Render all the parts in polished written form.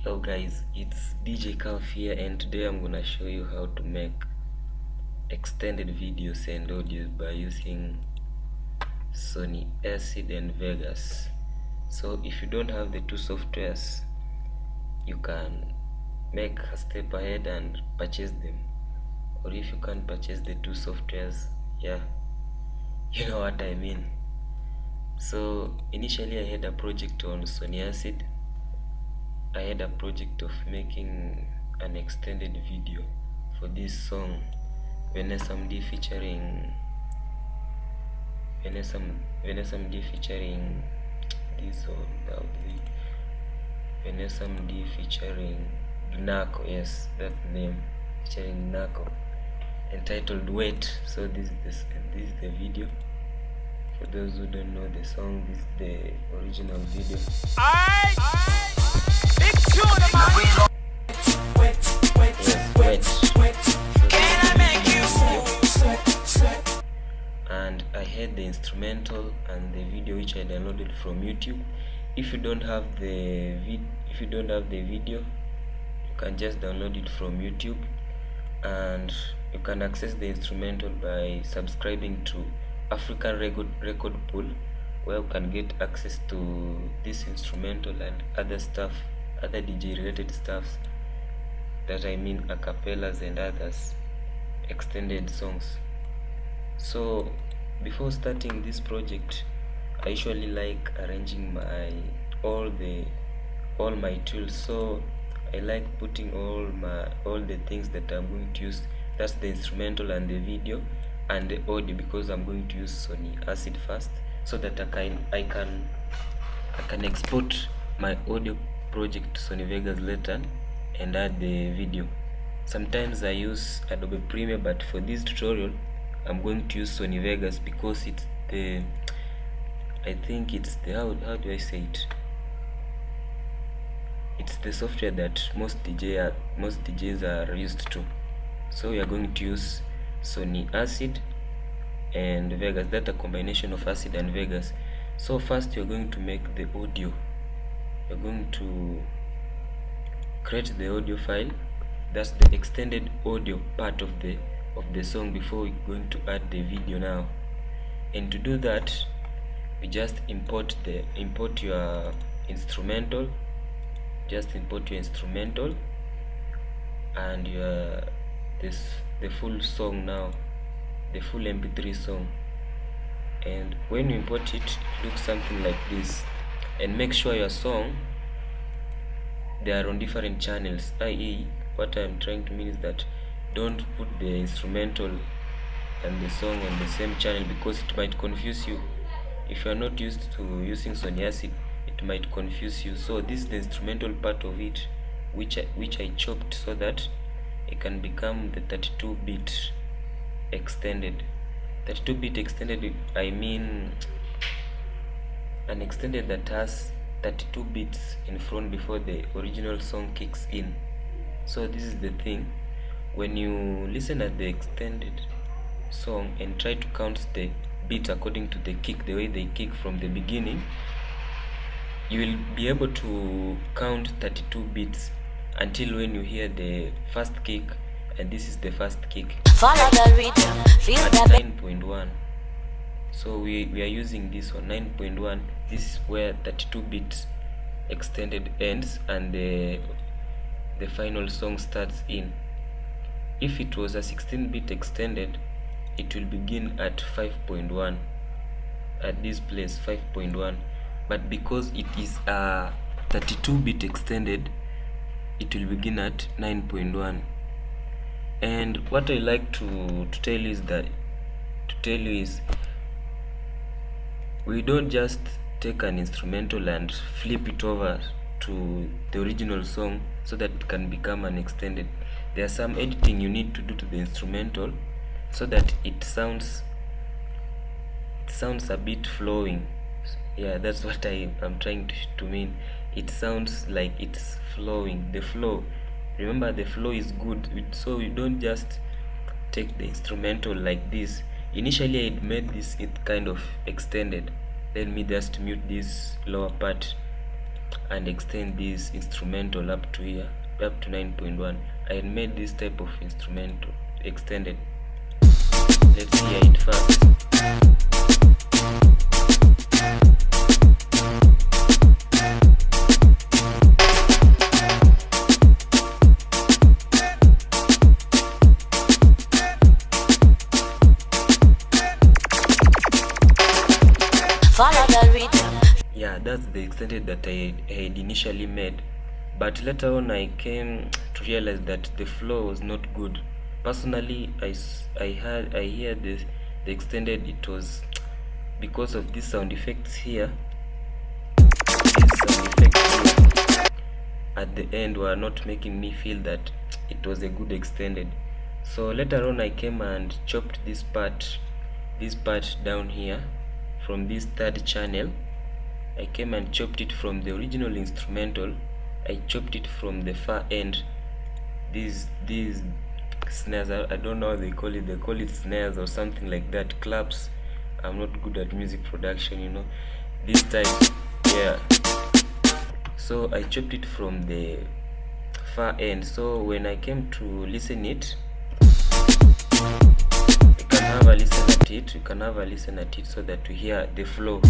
Hello guys, it's DJ Calf here, and today I'm gonna show you how to make extended videos and audios by using Sony Acid and Vegas. So if you don't have the two softwares, you can make a step ahead and purchase them, or if you can't purchase the two softwares, yeah, you know what I mean. So initially I had a project on Sony Acid. I had a project of making an extended video for this song Venesamd featuring this song now, the Venesamd featuring Nako, yes, that's the name, featuring Nako, entitled Wait. So this is the video. For those who don't know the song, this is the original video. And I had the instrumental and the video which I downloaded from YouTube. If you don't have the video, you can just download it from YouTube, and you can access the instrumental by subscribing to African record pool, where you can get access to this instrumental and other stuff, other DJ related stuffs, that I mean acapellas and others, extended songs. So before starting this project, I usually like arranging all my tools. So I like putting all the things that I'm going to use. That's the instrumental and the video and the audio, because I'm going to use Sony Acid first, so that I can export my audio project to Sony Vegas later and add the video. Sometimes I use Adobe Premiere, but for this tutorial I'm going to use Sony Vegas because it's the, I think it's the, how do I say it? It's the software that most DJs are used to. So we are going to use Sony Acid and Vegas. That's a combination of Acid and Vegas. So first you're going to make the audio. You're going to create the audio file. That's the extended audio part of the song, before we're going to add the video now. And to do that, we just import your instrumental. Just import your instrumental and the full song now, the full MP3 song. And when you import it, it looks something like this. And make sure your song, they are on different channels, i.e. what I'm trying to mean is that don't put the instrumental and the song on the same channel, because it might confuse you. If you are not used to using Sony Acid, it might confuse you. So this is the instrumental part of it, which I chopped so that it can become the 32-bit extended. 32-bit extended, I mean an extended that has 32 bits in front before the original song kicks in. So this is the thing. When you listen at the extended song and try to count the beats according to the kick, the way they kick from the beginning, you will be able to count 32 beats until when you hear the first kick, and this is the first kick. Follow the rhythm, feel at 9.1. So we are using this one, 9.1. This is where 32 bits extended ends and the final song starts in. If it was a 16-bit extended, it will begin at 5.1, at this place 5.1. But because it is a 32-bit extended, it will begin at 9.1. And what I like to tell you is we don't just take an instrumental and flip it over to the original song so that it can become an extended. There's some editing you need to do to the instrumental so that it sounds a bit flowing. Yeah, that's what I'm trying to mean. It sounds like it's flowing. The flow, remember, the flow is good. So you don't just take the instrumental like this. Initially I made it kind of extended. Let me just mute this lower part and extend this instrumental up to here, up to 9.1. I made this type of instrumental extended. Let's hear it first. Follow the rhythm. Yeah, that's the extended that I had initially made, but later on I came to realize that the flow was not good. Personally, I hear the extended, it was because of these sound effects here. These sound effects here at the end were not making me feel that it was a good extended. So later on I came and chopped this part down here from this third channel. I came and chopped it from the original instrumental. I chopped it from the far end. These snares, I don't know how they call it snares or something like that, claps. I'm not good at music production, you know, this type. Yeah, so I chopped it from the far end. So when I came to listen it, you can have a listen at it so that we hear the flow.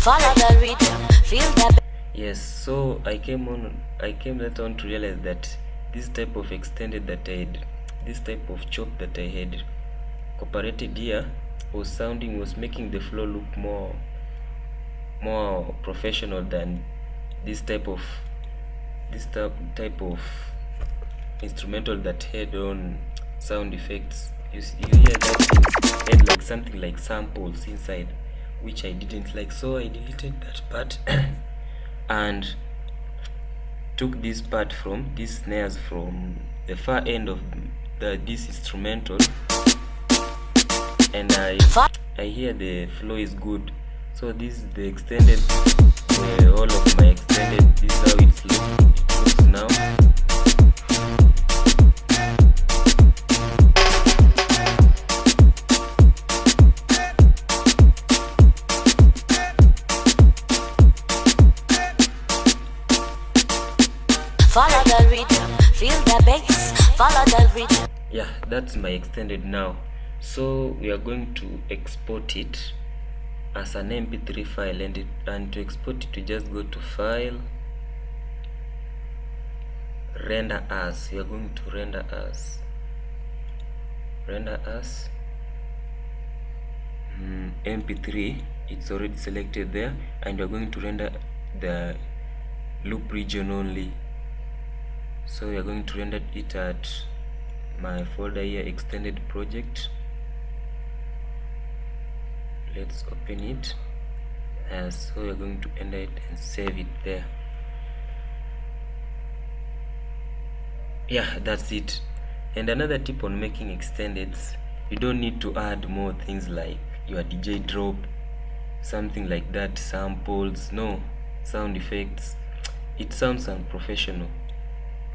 Follow the rhythm. Feel the Yes, so I came later on to realize that this type of extended that I had, this type of chop that I had cooperated here was making the flow look more professional than this type of instrumental that had on sound effects. You hear that thing had like something like samples inside, which I didn't like, so I deleted that part and took this part from these snares from the far end of this instrumental, and I hear the flow is good. So this is the extended, all of my extended. This is how it looks now. follow the rhythm. Feel the bass. Follow the rhythm. Yeah, that's my extended now. So we are going to export it as an mp3 file, and to export it, we just go to file, render as. We are going to render as mp3. It's already selected there, and we're going to render the loop region only. So we are going to render it at my folder here, extended project. Let's open it. So we are going to enter it and save it there. Yeah, that's it. And another tip on making extendeds, you don't need to add more things like your DJ drop, something like that, samples, no, sound effects. It sounds unprofessional.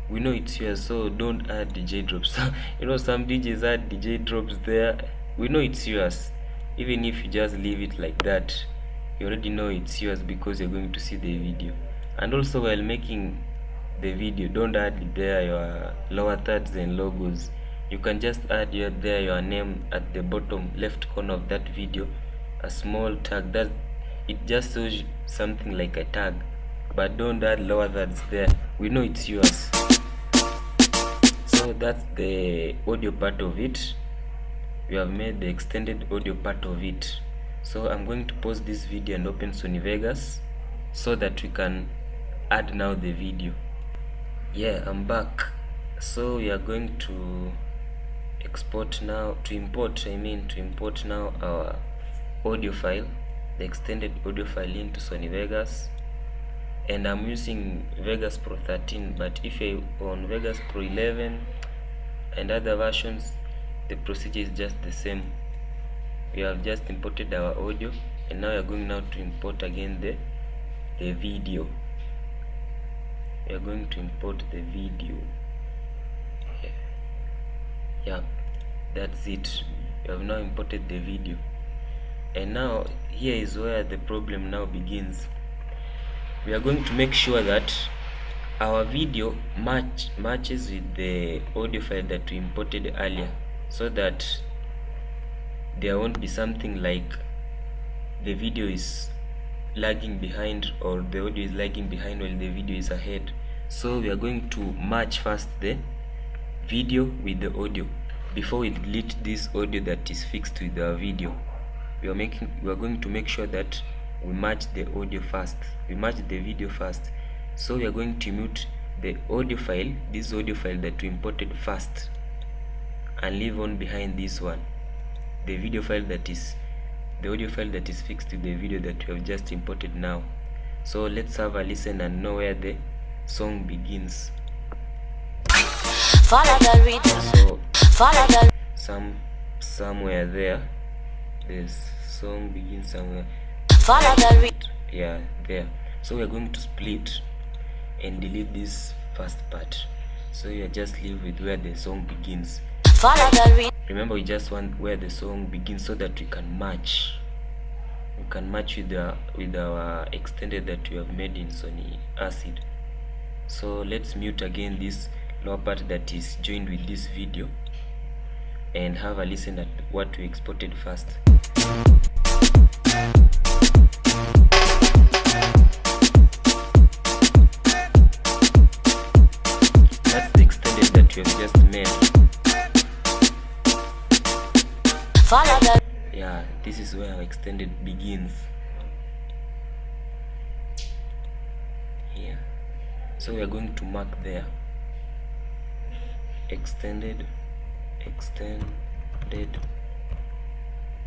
We know it's yours, so don't add DJ drops. You know, some DJs add DJ drops there. We know it's yours. Even if you just leave it like that, you already know it's yours because you're going to see the video. And also, while making the video, don't add there your lower thirds and logos. You can just add your name at the bottom left corner of that video, a small tag that it just shows something like a tag, but don't add lower thirds there. We know it's yours. So that's the audio part of it. We have made the extended audio part of it. So I'm going to pause this video and open Sony Vegas so that we can add now the video. Yeah, I'm back. So we are going to import now our audio file, the extended audio file, into Sony Vegas. And I'm using Vegas Pro 13, but if you're on Vegas Pro 11 and other versions, the procedure is just the same. We have just imported our audio and now we are going now to import again the video. We are going to import the video. Yeah, that's it. We have now imported the video, and now here is where the problem now begins. We are going to make sure that our video matches with the audio file that we imported earlier, so that there won't be something like the video is lagging behind or the audio is lagging behind while the video is ahead. So we are going to match first the video with the audio before we delete this audio that is fixed with our video. We are going to make sure that we match the audio first, we match the video first. So we are going to mute the audio file, this audio file that we imported first, and leave on behind this one, the video file that is the audio file that is fixed to the video that we have just imported now. So let's have a listen and know where the song begins. Follow the rhythm. So Follow the somewhere there, the song begins somewhere. follow the rhythm. Yeah, there. So we are going to split and delete this first part. So you just leave with where the song begins. Follow the rhythm. Remember, we just want where the song begins so that we can match. We can match with our extended that we have made in Sony Acid. So let's mute again this lower part that is joined with this video and have a listen at what we exported first. That's the extended that we have just made. Follow the Yeah, this is where our extended begins. Here. So we are going to mark there. Extended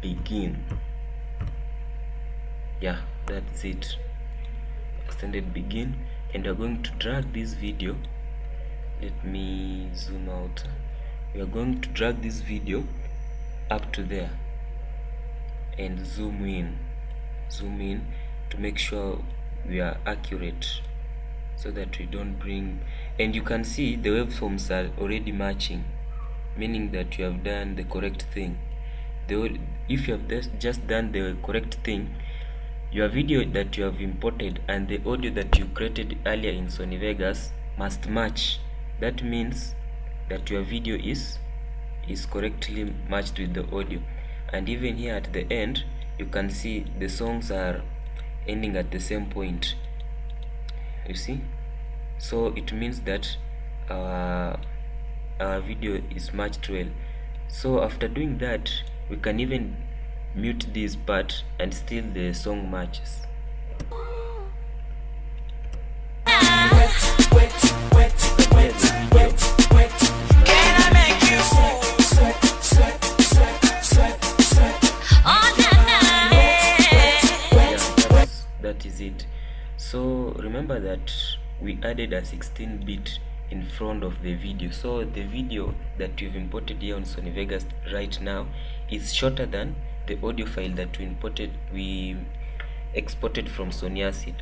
begin. Yeah, that's it. Extended begin, and we are going to drag this video. Let me zoom out. We are going to drag this video up to there and zoom in to make sure we are accurate, so that we don't bring, and you can see the waveforms are already matching, meaning that you have done the correct thing. If you have just done the correct thing, your video that you have imported and the audio that you created earlier in Sony Vegas must match. That means that your video is correctly matched with the audio. And even here at the end, you can see the songs are ending at the same point, you see. So it means that our video is matched well. So after doing that, we can even mute this part and still the song matches. That is it. So remember that we added a 16-bit in front of the video. So the video that we've imported here on Sony Vegas right now is shorter than the audio file that we exported from Sony Acid.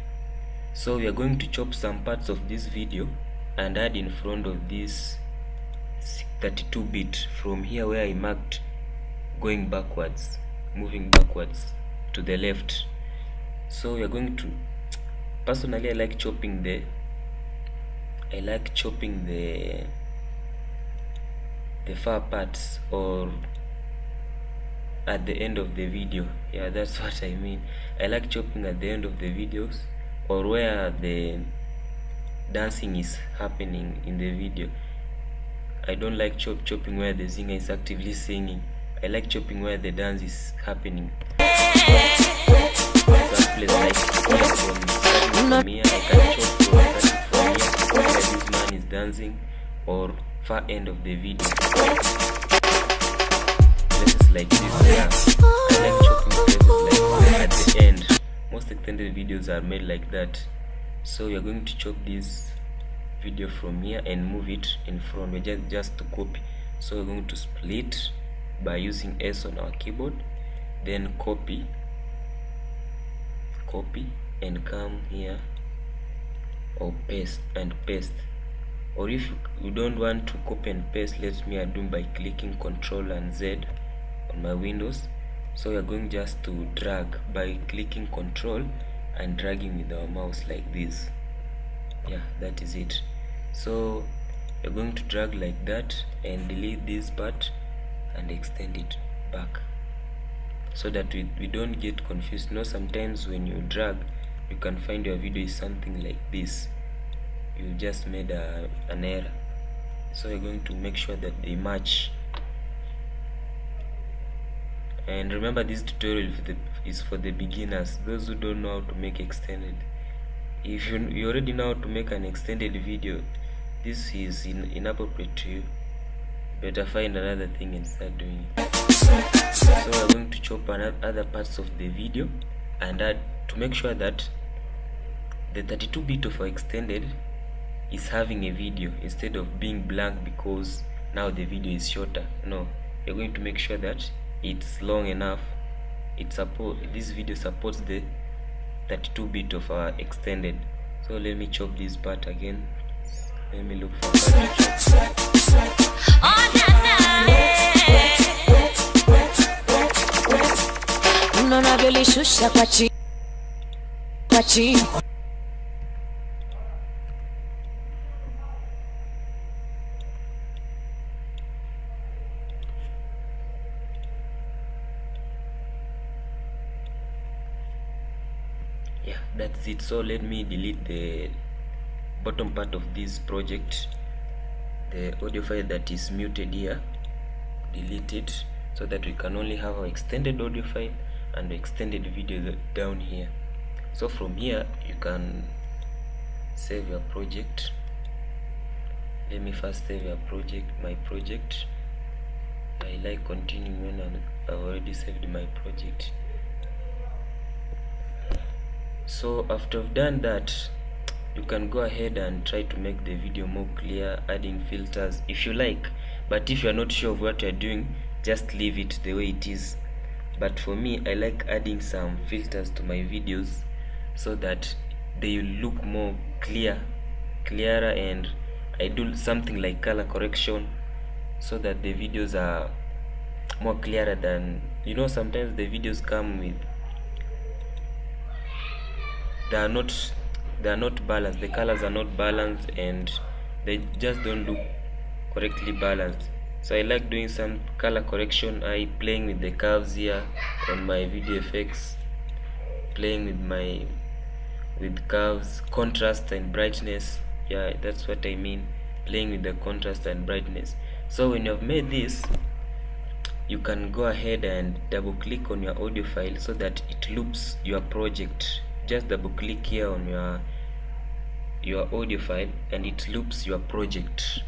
So we are going to chop some parts of this video and add in front of this 32-bit from here where I marked moving backwards to the left. So we are going to, personally I like chopping the far parts, or at the end of the video. Yeah, that's what I mean. I like chopping at the end of the videos, or where the dancing is happening in the video. I don't like chopping where the singer is actively singing. I like chopping where the dance is happening. Like from here, I can chop from here where this man is dancing, or far end of the video. Places like this, yeah. I like chopping places like at the end. Most extended videos are made like that. So we are going to chop this video from here and move it in front. We're just to copy. So we're going to split by using S on our keyboard, then copy copy and come here, or paste and paste. Or if you don't want to copy and paste, let me do by clicking Ctrl and Z on my Windows. So we are going just to drag by clicking Ctrl and dragging with our mouse like this. Yeah, that is it. So we're going to drag like that and delete this part and extend it back, so that we don't get confused. Sometimes when you drag, you can find your video is something like this. You just made an error. So we're going to make sure that they match. And remember, this tutorial is for the beginners, those who don't know how to make extended. If you already know how to make an extended video, this is inappropriate to you. Better find another thing and start doing it. So we're going to chop other parts of the video and add, to make sure that the 32-bit of our extended is having a video instead of being blank, because now the video is shorter. No, we're going to make sure that it's long enough. This video supports the 32-bit of our extended. So let me chop this part again. Let me look for yeah, that's it. So let me delete the bottom part of this project, the audio file that is muted here. Delete it so that we can only have our extended audio file and the extended video down here. So from here you can save your project. Let me first save my project. I like continuing when I've already saved my project. So after I've done that, you can go ahead and try to make the video more clear, adding filters if you like. But if you're not sure of what you're doing, just leave it the way it is. But for me, I like adding some filters to my videos so that they look more clearer, and I do something like color correction so that the videos are more clearer than, sometimes the videos come with, they are not balanced, the colors are not balanced and they just don't look correctly balanced. So I like doing some color correction. I playing with the curves here on my video effects, playing with curves, contrast and brightness. Yeah, that's what I mean, playing with the contrast and brightness. So when you've made this, you can go ahead and double click on your audio file so that it loops your project. Just double click here on your audio file and it loops your project.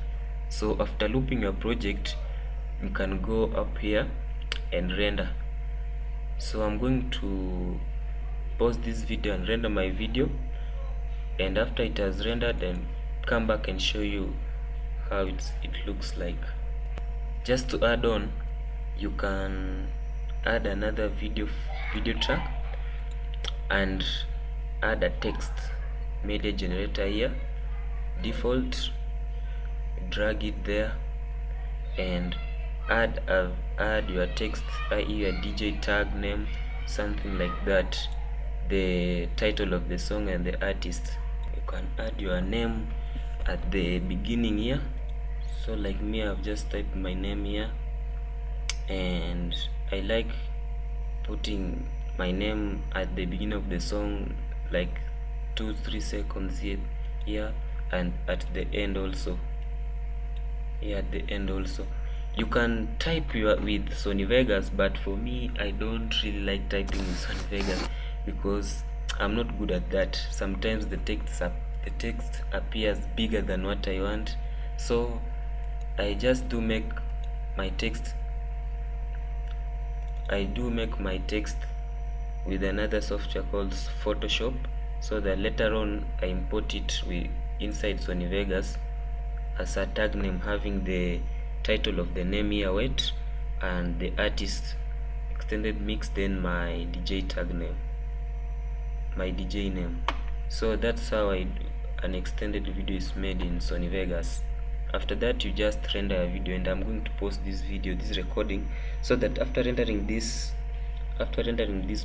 So after looping your project, you can go up here and render. So I'm going to pause this video and render my video, and after it has rendered, then come back and show you how it looks like. Just to add on, you can add another video track and add a text media generator here, default, drag it there and add your text, i.e. your DJ tag name, something like that, the title of the song and the artist. You can add your name at the beginning here. So like me, I've just typed my name here, and I like putting my name at the beginning of the song, like 2-3 seconds here, and at the end also. Here at the end also. You can type with Sony Vegas, but for me, I don't really like typing with Sony Vegas because I'm not good at that. Sometimes the text appears bigger than what I want, so I just do make my text. I do make my text with another software called Photoshop, so that later on I import it inside Sony Vegas as a tag name, having the title of the name here wait and the artist extended mix, then my DJ tag name. my DJ name. So that's how an extended video is made in Sony Vegas. After that, you just render a video, and I'm going to post this video, this recording, so that after rendering this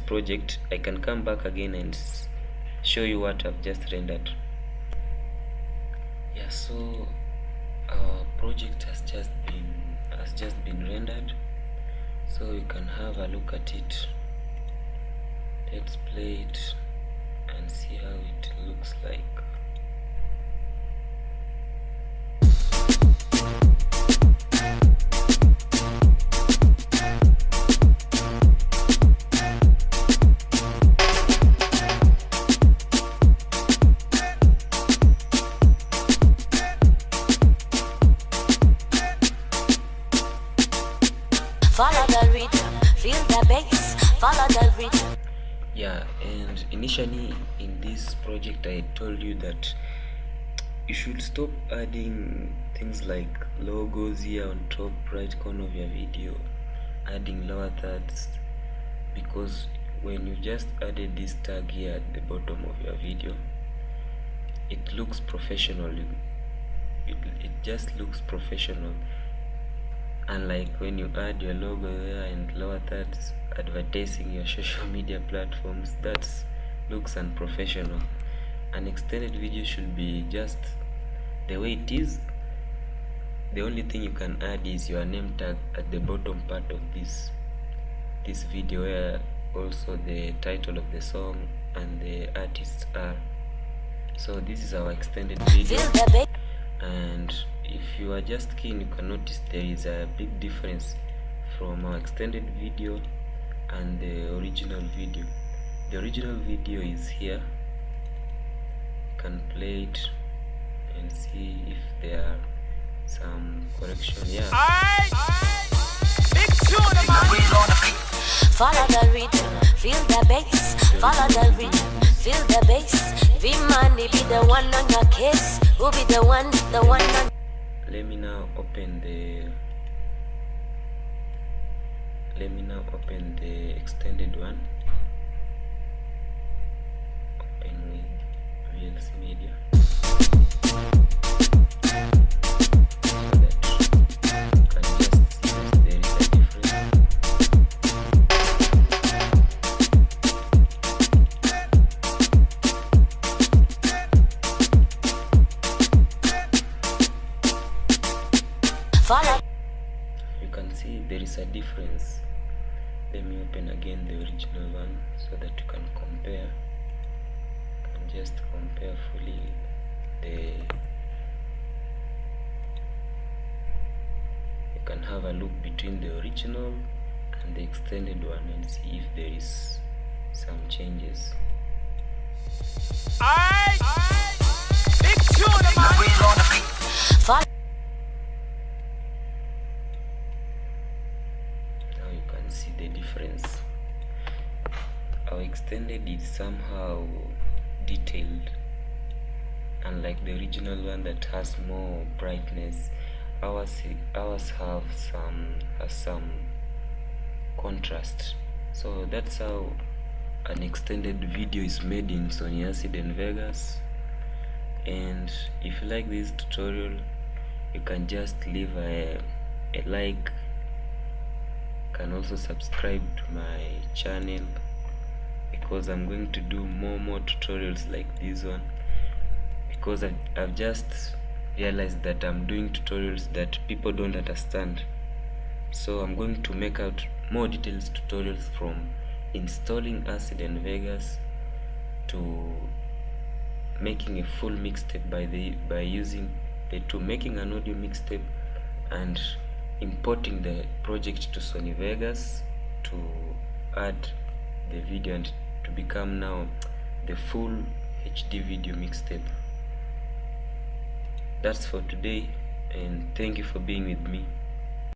project, I can come back again and show you what I've just rendered. Yeah, so our project has just been rendered, so you can have a look at it. Let's play it and see how it looks like. Follow the rhythm, feel the bass, follow the rhythm. Yeah, and initially in this project I told you that you should stop adding things like logos here on top right corner of your video, adding lower thirds, because when you just added this tag here at the bottom of your video, it looks professional. It just looks professional. Unlike when you add your logo there and lower thirds advertising your social media platforms, that looks unprofessional. An extended video should be just the way it is. The only thing you can add is your name tag at the bottom part of this video, where also the title of the song and the artists are. So this is our extended video, and if you are just keen, you can notice there is a big difference from our extended video and the original video. The original video is here. You can play it and see if there are some correction. Yeah. Follow the rhythm, feel the bass, follow the rhythm, feel the bass. Be money, be the one on your case. Who be the one on. Let me now open the extended one. Open with VLC Media. So that you can just see that there is a difference. Follow. You can see there is a difference. Let me open again the original one so that you can compare. You can just compare fully you can have a look between the original and the extended one and see if there is some changes. Follow. Now you can see the difference. Our extended is somehow detailed, unlike the original one that has more brightness. Ours have some contrast. So that's how an extended video is made in Sony Acid and Vegas. And if you like this tutorial, you can just leave a like. You can also subscribe to my channel, because I'm going to do more tutorials like this one, because I've just realized that I'm doing tutorials that people don't understand. So I'm going to make out more details tutorials, from installing Acid and Vegas to making a full mixtape by using the two, making an audio mixtape and importing the project to Sony Vegas to add the video and to become now the full HD video mixtape. That's for today, and thank you for being with me.